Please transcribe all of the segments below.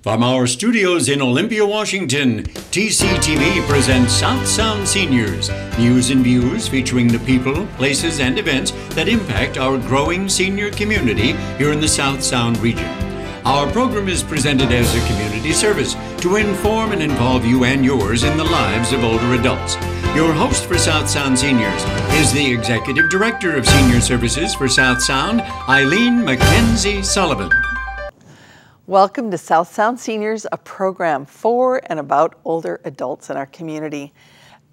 From our studios in Olympia, Washington, TCTV presents South Sound Seniors, news and views featuring the people, places, and events that impact our growing senior community here in the South Sound region. Our program is presented as a community service to inform and involve you and yours in the lives of older adults. Your host for South Sound Seniors is the Executive Director of Senior Services for South Sound, Eileen Mackenzie Sullivan. Welcome to South Sound Seniors, a program for and about older adults in our community.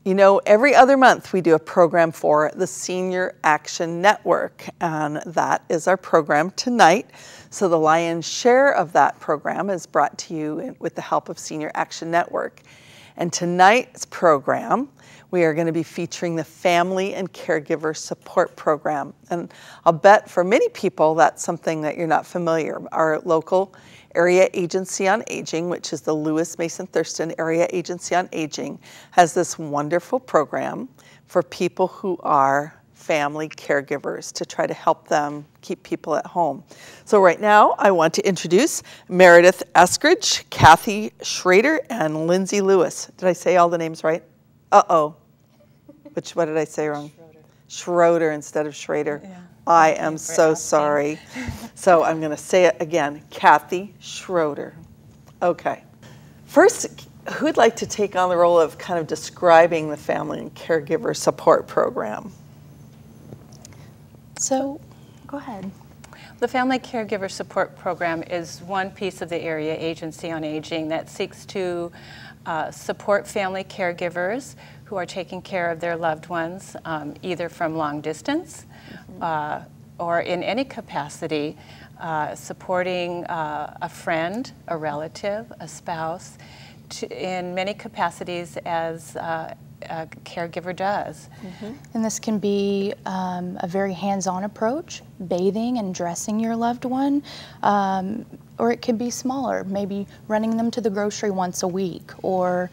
You know, every other month we do a program for the Senior Action Network, and that is our program tonight. So the lion's share of that program is brought to you with the help of Senior Action Network. And tonight's program, we are going to be featuring the Family and Caregiver Support Program. And I'll bet for many people that's something that you're not familiar. Our local Area Agency on Aging, which is the Lewis Mason Thurston Area Agency on Aging, has this wonderful program for people who are family caregivers to try to help them keep people at home. So right now I want to introduce Meredith Eskridge, Kathy Schrader, and Lindsay Lewis. Did I say all the names right? Uh-oh. What did I say wrong? Schroeder instead of Schrader. Yeah. I am so sorry. So I'm going to say it again. Kathy Schroeder. Okay. First, who'd like to take on the role of kind of describing the Family and Caregiver Support Program? So, go ahead. The Family Caregiver Support Program is one piece of the Area Agency on Aging that seeks to support family caregivers who are taking care of their loved ones, either from long distance or in any capacity, supporting a friend, a relative, a spouse, in many capacities as a caregiver does. And this can be a very hands-on approach, bathing and dressing your loved one, or it could be smaller, maybe running them to the grocery once a week, or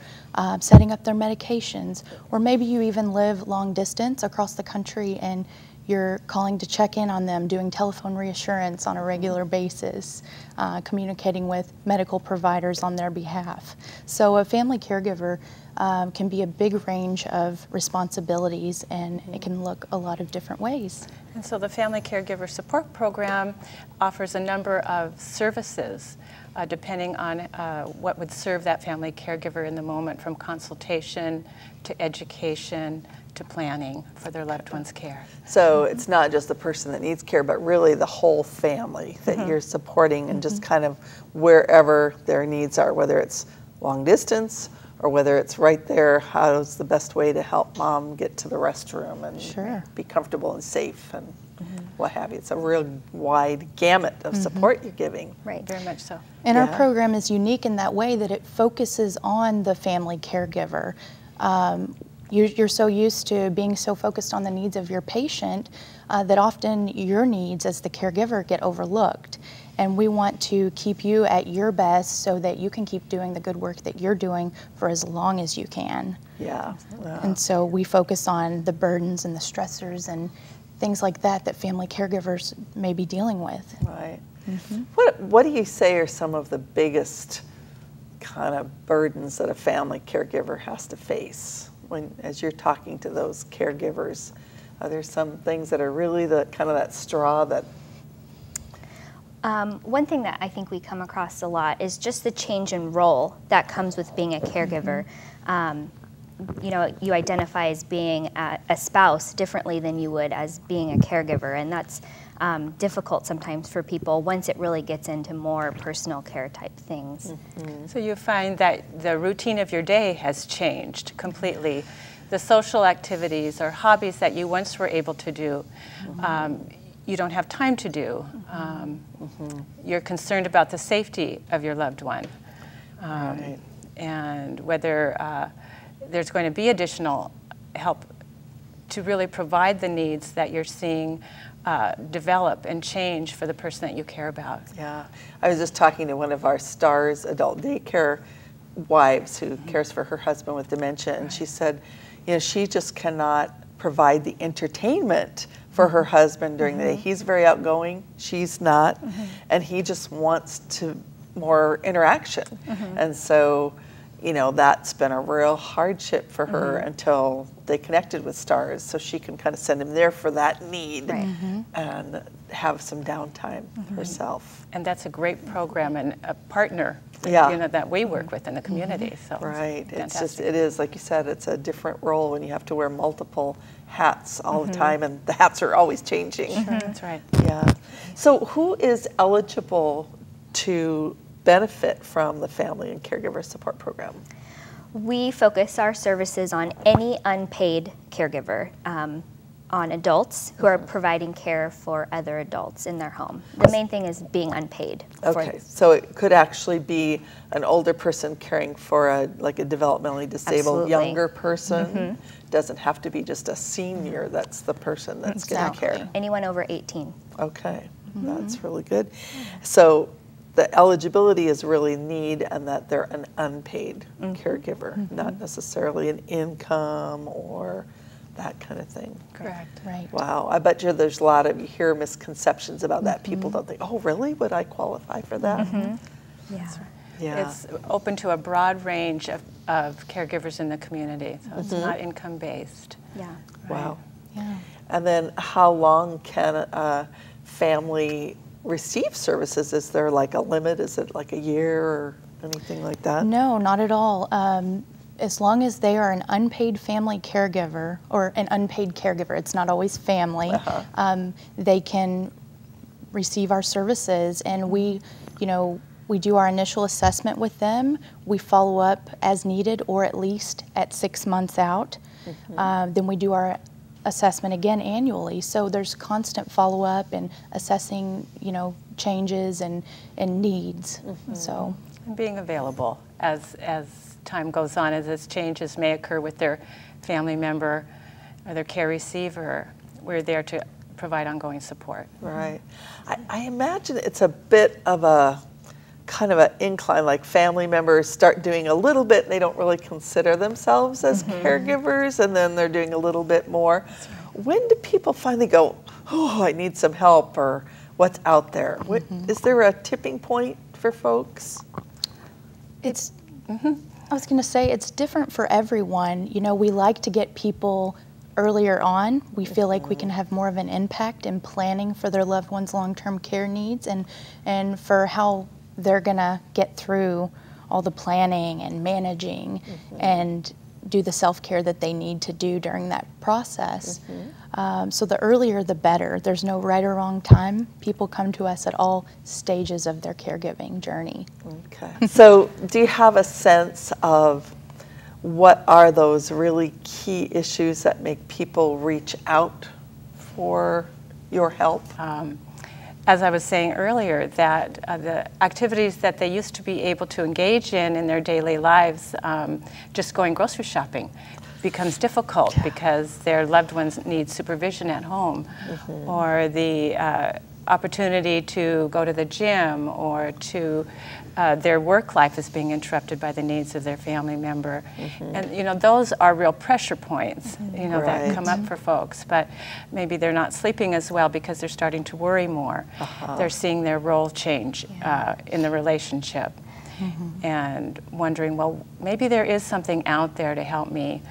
setting up their medications, or maybe you even live long distance across the country and you're calling to check in on them, doing telephone reassurance on a regular basis, communicating with medical providers on their behalf. So a family caregiver can be a big range of responsibilities, and it can look a lot of different ways. And so the Family Caregiver Support Program offers a number of services depending on what would serve that family caregiver in the moment, from consultation to education to planning for their loved one's care. So it's not just the person that needs care, but really the whole family that you're supporting, and just kind of wherever their needs are, whether it's long distance or whether it's right there, how's the best way to help mom get to the restroom and be comfortable and safe and what have you. It's a real wide gamut of support you're giving. Right, very much so. And our program is unique in that way that it focuses on the family caregiver. You're so used to being so focused on the needs of your patient that often your needs as the caregiver get overlooked. And we want to keep you at your best so that you can keep doing the good work that you're doing for as long as you can. Yeah. And so we focus on the burdens and the stressors and things like that that family caregivers may be dealing with. Right. What do you say are some of the biggest kind of burdens that a family caregiver has to face as you're talking to those caregivers? Are there some things that are really the kind of that straw that... One thing that I think we come across a lot is just the change in role that comes with being a caregiver. You know, you identify as being a spouse differently than you would as being a caregiver, and that's difficult sometimes for people once it really gets into more personal care type things. So you find that the routine of your day has changed completely. The social activities or hobbies that you once were able to do, you don't have time to do. You're concerned about the safety of your loved one, and whether there's going to be additional help to really provide the needs that you're seeing develop and change for the person that you care about. Yeah, I was just talking to one of our STARS adult daycare wives who cares for her husband with dementia, and she said, you know, she just cannot provide the entertainment for her husband during the day. He's very outgoing, she's not, and he just wants to more interaction. And so, you know, that's been a real hardship for her until they connected with STARS, so she can kind of send him there for that need and have some downtime herself. And that's a great program and a partner, Yeah. you know, that we work with in the community. So Right. It's just, fantastic. it is, like you said, it's a different role when you have to wear multiple hats all the time, and the hats are always changing. That's right. Yeah. So who is eligible to benefit from the Family and Caregiver Support Program? We focus our services on any unpaid caregiver, on adults who are providing care for other adults in their home. The main thing is being unpaid. Okay, so it could actually be an older person caring for a developmentally disabled Absolutely. younger person. Doesn't have to be just a senior that's the person that's getting care. Anyone over 18. Okay, that's really good. So the eligibility is really need and that they're an unpaid caregiver, not necessarily an income or that kind of thing. Correct. Right. Wow, I bet you there's a lot of, you hear misconceptions about that. People don't think, oh really, would I qualify for that? Yeah. Yeah. It's open to a broad range of caregivers in the community, so it's not income-based. Yeah. Wow. Yeah. And then how long can a family receive services? Is there like a limit? Is it like a year or anything like that? No, not at all. As long as they are an unpaid family caregiver or an unpaid caregiver, it's not always family, they can receive our services, and we do our initial assessment with them. We follow up as needed or at least at 6 months out. Then we do our assessment again annually. So there's constant follow-up and assessing, changes and needs. So And being available as time goes on, as changes may occur with their family member or their care receiver, we're there to provide ongoing support. Right. I imagine it's a bit of a kind of an incline, like family members start doing a little bit and they don't really consider themselves as caregivers, and then they're doing a little bit more. When do people finally go, oh, I need some help, or what's out there? Is there a tipping point for folks? it's, I was going to say, it's different for everyone. We like to get people earlier on. We feel like we can have more of an impact in planning for their loved ones' long-term care needs and for how they're going to get through all the planning and managing and do the self-care that they need to do during that process. So the earlier the better. There's no right or wrong time. People come to us at all stages of their caregiving journey. Okay. So do you have a sense of what are those really key issues that make people reach out for your help? As I was saying earlier, that the activities that they used to be able to engage in their daily lives, just going grocery shopping, becomes difficult because their loved ones need supervision at home, or the opportunity to go to the gym, or to their work life is being interrupted by the needs of their family member. And those are real pressure points that come up for folks, but maybe they're not sleeping as well because they're starting to worry more. They're seeing their role change in the relationship, and wondering, well, maybe there is something out there to help me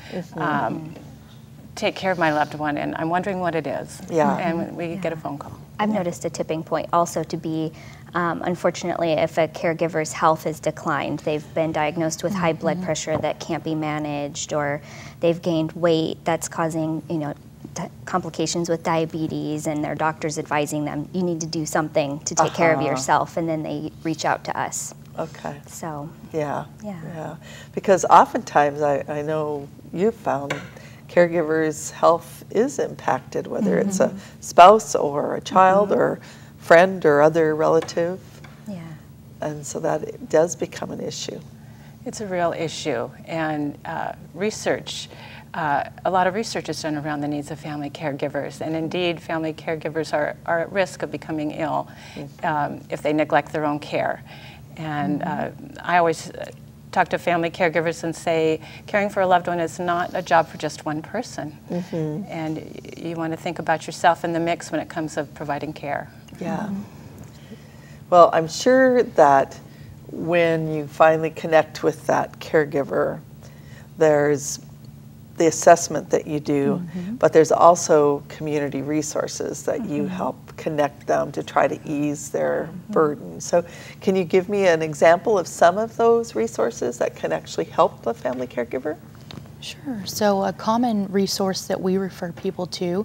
take care of my loved one, and I'm wondering what it is. And we get a phone call. I've noticed a tipping point also to be, unfortunately, if a caregiver's health has declined, they've been diagnosed with high blood pressure that can't be managed, or they've gained weight that's causing, complications with diabetes, and their doctor's advising them, you need to do something to take care of yourself, and then they reach out to us. Okay. So. Yeah. Because oftentimes I know you've found caregivers' health is impacted, whether it's a spouse or a child or friend or other relative. And so that it does become an issue. It's a real issue, and research, a lot of research is done around the needs of family caregivers, and indeed family caregivers are at risk of becoming ill if they neglect their own care. And I always talk to family caregivers and say, caring for a loved one is not a job for just one person. And you want to think about yourself in the mix when it comes to providing care. Well, I'm sure that when you finally connect with that caregiver, there's the assessment that you do, but there's also community resources that you help connect them to try to ease their burden. So can you give me an example of some of those resources that can actually help the family caregiver? Sure. So a common resource that we refer people to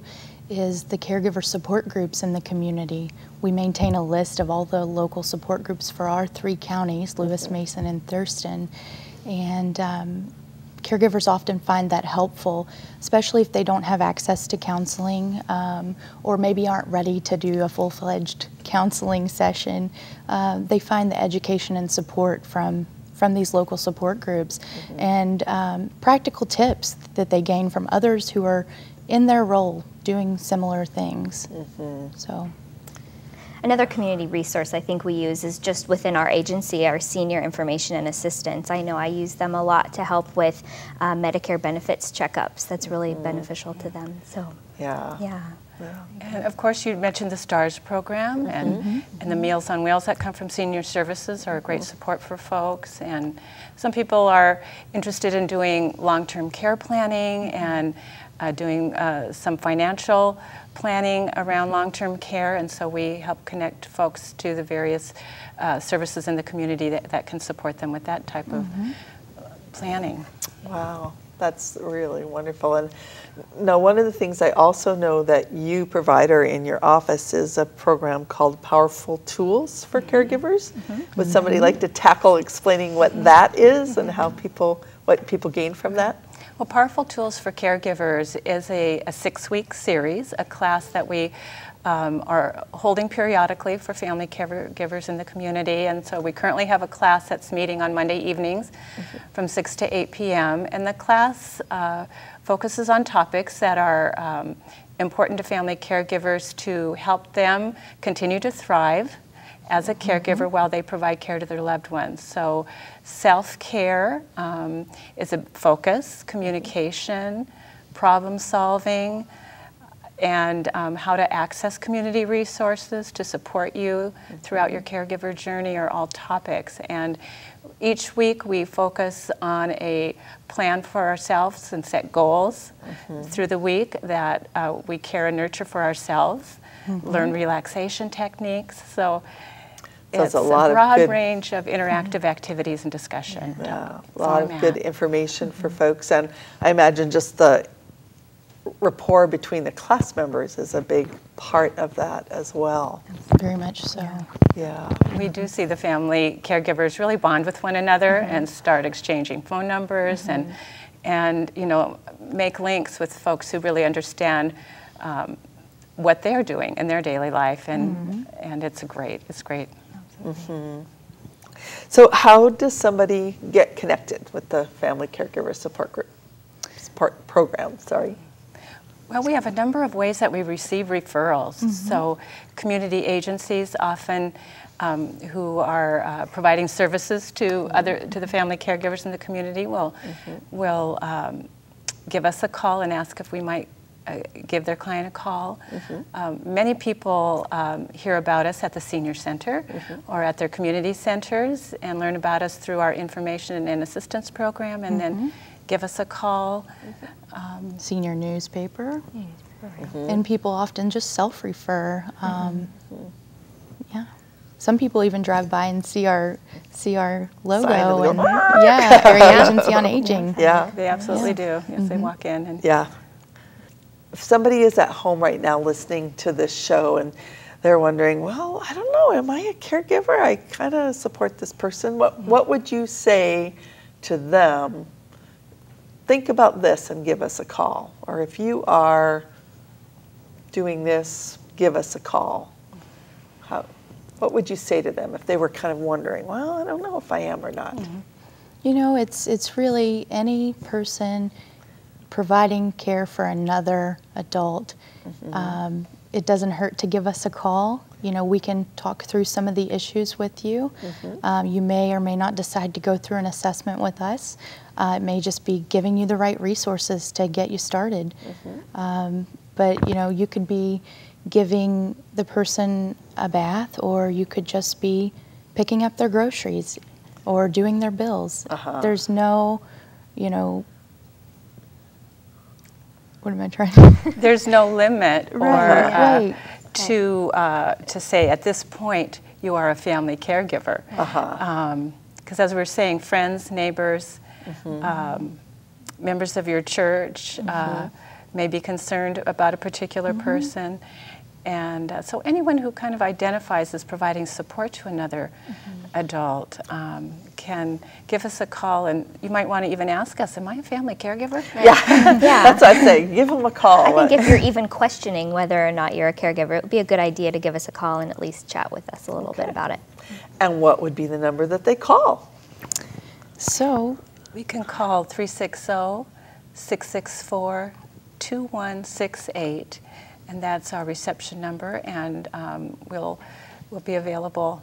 is the caregiver support groups in the community. We maintain a list of all the local support groups for our 3 counties, Lewis, Mason, and Thurston. And caregivers often find that helpful, especially if they don't have access to counseling or maybe aren't ready to do a full-fledged counseling session. They find the education and support from these local support groups and practical tips that they gain from others who are in their role doing similar things. So. Another community resource I think we use is just within our agency, our senior information and assistance. I know I use them a lot to help with Medicare benefits checkups. That's really beneficial to them. So yeah. And of course, you mentioned the STARS program and the Meals on Wheels that come from Senior Services are a great support for folks. And some people are interested in doing long-term care planning and doing some financial planning around long-term care, and so we help connect folks to the various services in the community that can support them with that type of planning. Wow, that's really wonderful. And now, one of the things I also know that you provide or in your office is a program called Powerful Tools for Caregivers. Would somebody like to tackle explaining what that is and how what people gain from that? Well, Powerful Tools for Caregivers is a 6-week series, a class that we are holding periodically for family caregivers in the community. And so we currently have a class that's meeting on Monday evenings from 6 to 8 p.m. And the class focuses on topics that are important to family caregivers to help them continue to thrive as a caregiver while they provide care to their loved ones. So self-care is a focus, communication, problem solving, and how to access community resources to support you throughout your caregiver journey are all topics. And each week we focus on a plan for ourselves and set goals through the week that we care and nurture for ourselves, learn relaxation techniques. So it's a broad range of interactive activities and discussion. Yeah, a lot of good information for folks. And I imagine just the rapport between the class members is a big part of that as well. Very much so. Yeah. We do see the family caregivers really bond with one another and start exchanging phone numbers and you know, make links with folks who really understand what they're doing in their daily life, and it's great. So how does somebody get connected with the Family Caregiver Support Program? Sorry. Well, we have a number of ways that we receive referrals. So community agencies often who are providing services to the family caregivers in the community will give us a call and ask if we might give their client a call. Many people hear about us at the senior center or at their community centers and learn about us through our information and assistance program, and then give us a call. Senior newspaper. And people often just self-refer. Yeah. Some people even drive by and see our logo and Area Agency on Aging. Yeah, they absolutely do. Yes, they walk in and If somebody is at home right now listening to this show and they're wondering, well, I don't know, am I a caregiver? I kind of support this person. What would you say to them? Think about this and give us a call. Or if you are doing this, give us a call. What would you say to them if they were kind of wondering, well, I don't know if I am or not? You know, it's really any person providing care for another adult. It doesn't hurt to give us a call. You know, we can talk through some of the issues with you. You may or may not decide to go through an assessment with us. It may just be giving you the right resources to get you started. But, you know, you could be giving the person a bath, or you could just be picking up their groceries. or doing their bills. There's no, you know, what am I trying to There's no limit or Right. to say at this point you are a family caregiver. Because as we're saying, friends, neighbors, members of your church may be concerned about a particular person. And so anyone who kind of identifies as providing support to another adult can give us a call, and you might want to even ask us, am I a family caregiver? Yeah, that's what I'm saying. Give them a call. I think if you're even questioning whether or not you're a caregiver, it would be a good idea to give us a call and at least chat with us a little bit about it. And what would be the number that they call? So We can call 360-664-2168, and that's our reception number, and we'll be available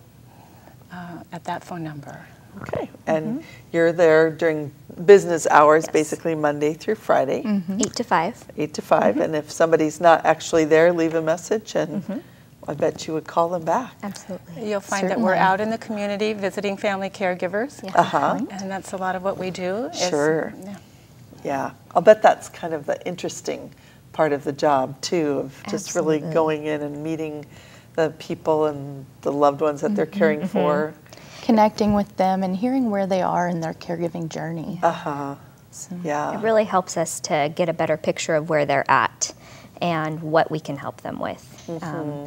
at that phone number. Okay, and you're there during business hours, Yes. basically Monday through Friday, 8 to 5. 8 to 5, and if somebody's not actually there, leave a message, and I bet you would call them back. Absolutely. You'll find that we're Certainly. out in the community visiting family caregivers, and that's a lot of what we do. Sure. Yeah. Yeah, I'll bet that's kind of the interesting part of the job too, of just really Absolutely. going in and meeting the people and the loved ones that they're caring for. connecting with them and hearing where they are in their caregiving journey. Yeah. It really helps us to get a better picture of where they're at and what we can help them with.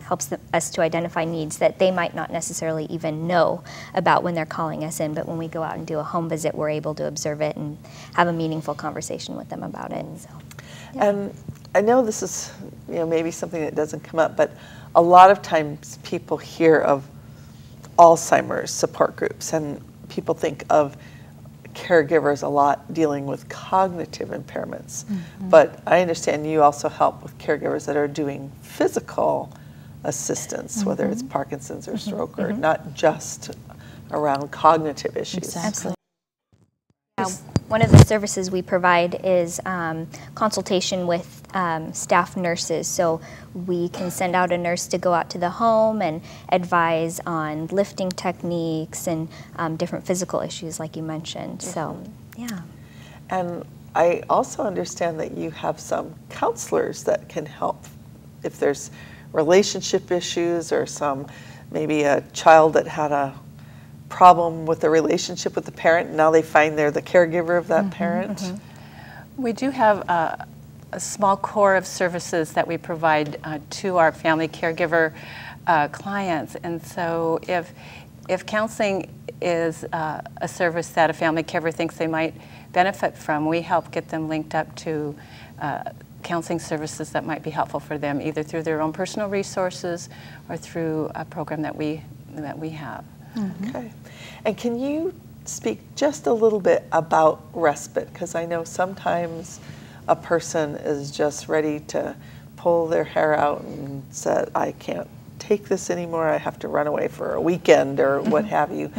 Helps us to identify needs that they might not necessarily even know about when they're calling us in, but when we go out and do a home visit, we're able to observe it and have a meaningful conversation with them about it. So, And I know this is, maybe something that doesn't come up, but a lot of times people hear of Alzheimer's support groups, and people think of caregivers a lot dealing with cognitive impairments. But I understand you also help with caregivers that are doing physical assistance, whether it's Parkinson's or stroke, or not just around cognitive issues. Exactly. one of the services we provide is consultation with staff nurses. So we can send out a nurse to go out to the home and advise on lifting techniques and different physical issues like you mentioned. So, yeah. And I also understand that you have some counselors that can help if there's relationship issues or maybe a child that had a problem with the relationship with the parent, and now they find they're the caregiver of that parent. We do have a small core of services that we provide to our family caregiver clients, and so if counseling is a service that a family caregiver thinks they might benefit from, we help get them linked up to counseling services that might be helpful for them, either through their own personal resources or through a program that we have. Okay. And can you speak just a little bit about respite? Because I know sometimes a person is just ready to pull their hair out and say, I can't take this anymore, I have to run away for a weekend or what have you.